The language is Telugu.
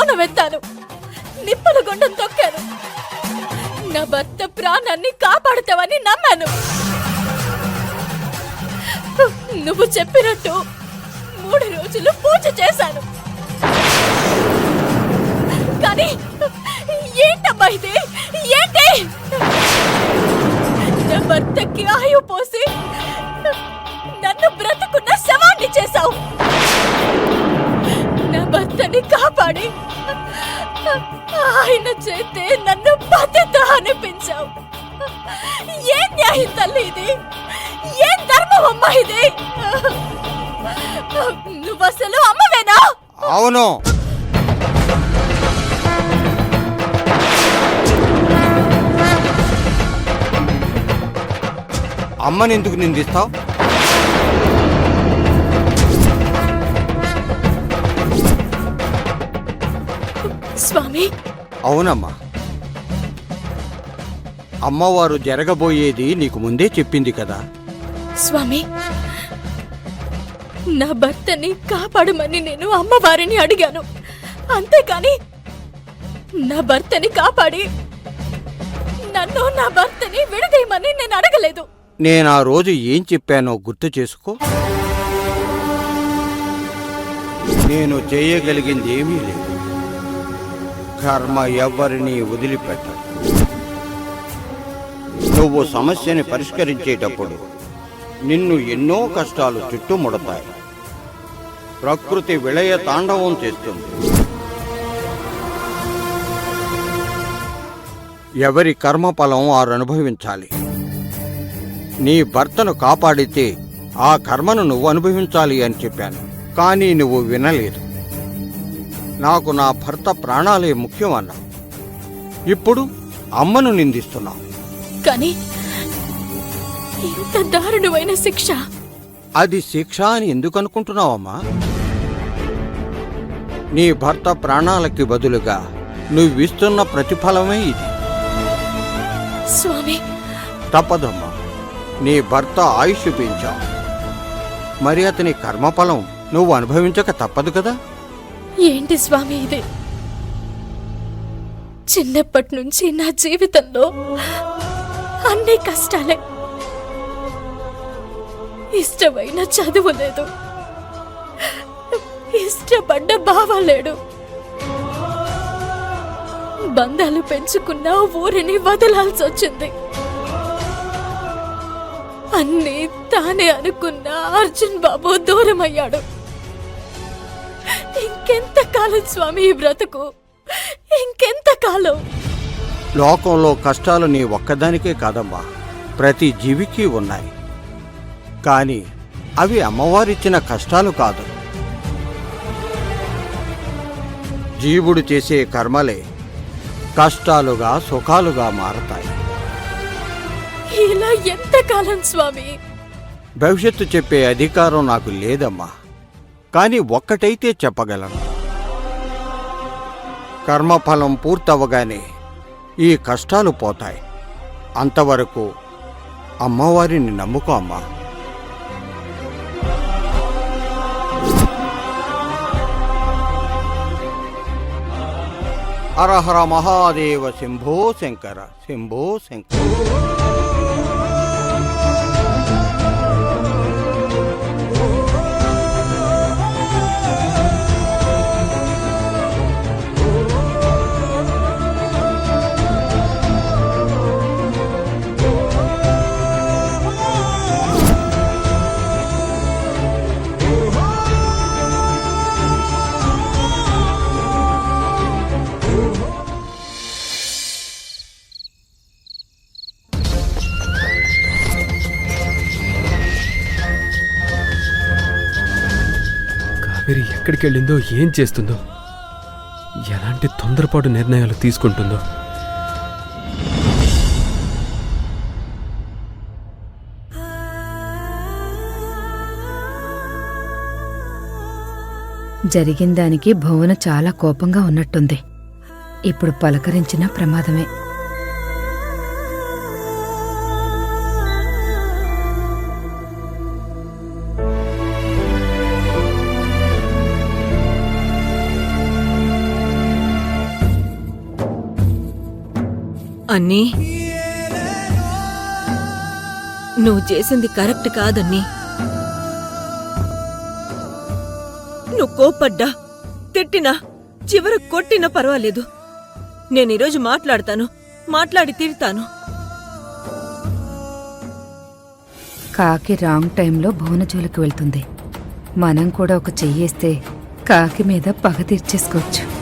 బాణమెత్తాను, నిప్పుల గుండం తొక్కాను. నా భర్త ప్రాణాన్ని కాపాడుతావని నమ్మాను. నువ్వు చెప్పినట్టు 3 రోజులు పూజ చేశాను. కానీ ఏంటమ్మా ఇది? ఏంటి? నా భర్తకి ఆయు పోసి నన్ను బ్రతుకున్న శవాన్ని చేశావు. నా భర్తని కాపాడి ఆయన చేతే నన్ను పతిత అనిపించావు. ఏం న్యాయం తల్లి ఇది? ఏం ధర్మం అమ్మా ఇది? నువ్వు అసలు అమ్మవేనా? అవును. అమ్మని ఎందుకు నిందిస్తావు? స్వామి, అవునమ్మా, అమ్మవారు జరగబోయేది నీకు ముందే చెప్పింది కదా. స్వామి, నా భర్తని కాపాడమని నేను అమ్మవారిని అడిగాను. అంతేకాని నా భర్తని కాపాడి నన్ను నా భర్తని విడదీయమని నేను అడగలేదు. నేను ఆ రోజు ఏం చెప్పానో గుర్తు చేసుకో. నేను చేయగలిగింది ఏమీ లేదు. కర్మ ఎవ్వరినీ వదిలిపెట్టదు. నువ్వు సమస్యని పరిష్కరించేటప్పుడు నిన్ను ఎన్నో కష్టాలు చుట్టుముడతాయి. ప్రకృతి విలయ తాండవం చేస్తుంది. ఎవరి కర్మఫలం వారు అనుభవించాలి. నీ భర్తను కాపాడితే ఆ కర్మను నువ్వు అనుభవించాలి అని చెప్పాను. కానీ నువ్వు వినలేదు. నాకు నా భర్త ప్రాణాలే ముఖ్యం అన్నావు. ఇప్పుడు అమ్మను నిందిస్తున్నావు. కానీ ఇంత దారుణమైన శిక్ష. అది శిక్ష అని ఎందుకు అనుకుంటున్నావమ్మా? నీ భర్త ప్రాణాలకి బదులుగా నువ్విస్తున్న ప్రతిఫలమే ఇది. స్వామి, తప్పదమ్మా. నీ భర్త ఆయుష్ పెంచావు, మరి అతని కర్మఫలం నువ్వు అనుభవించక తప్పదు కదా. ఏంటి స్వామి ఇది? చిన్నప్పటి నుంచి నా జీవితంలో అన్ని కష్టాలే. ఇష్టమైన చదువు లేదు, ఇష్టపడ్డ బావలేడు, బంధాలు పెంచుకున్న ఊరిని వదలాల్సి వచ్చింది. అన్నీ తానే అనుకున్న అర్జున్ బాబు దూరమయ్యాడు. ఇంకెంతకాలం స్వామి ఈ బ్రతుకు? ఇంకెంతకాలం? లోకంలో కష్టాలు నీ ఒక్కదానికే కాదమ్మా, ప్రతి జీవికి ఉన్నాయి. కానీ అవి అమ్మవారిచ్చిన కష్టాలు కాదు. జీవుడు చేసే కర్మలే కష్టాలుగా సుఖాలుగా మారతాయి. ఇలా ఎంతకాలం స్వామి? భవిష్యత్తు చెప్పే అధికారం నాకు లేదమ్మా. కానీ ఒక్కటైతే చెప్పగలను, కర్మఫలం పూర్తవగానే ఈ కష్టాలు పోతాయి. అంతవరకు అమ్మవారిని నమ్ముకో అమ్మా. హర హర మహాదేవ, శంభో శంకర, శంభో శంకర. కావేరి ఎక్కడికి వెళ్ళిందో, ఏం చేస్తుందో, ఎలాంటి తొందరపాటు నిర్ణయాలు తీసుకుంటుందో. జరిగిన దానికి భువన చాలా కోపంగా ఉన్నట్టుంది. ఇప్పుడు పలకరించిన ప్రమాదమే. అన్నీ నువ్వు చేసింది కరెక్ట్ కాదన్నీ. నువ్వు కోప్పడ్డా, తిట్టినా, చివరకు కొట్టినా పర్వాలేదు. నేను ఈరోజు మాట్లాడి తీరుతాను. కాకి రాంగ్ టైంలో భువన జోలికి వెళ్తుంది. మనం కూడా ఒక చెయ్యేస్తే కాకి మీద పగ తీర్చేసుకోవచ్చు.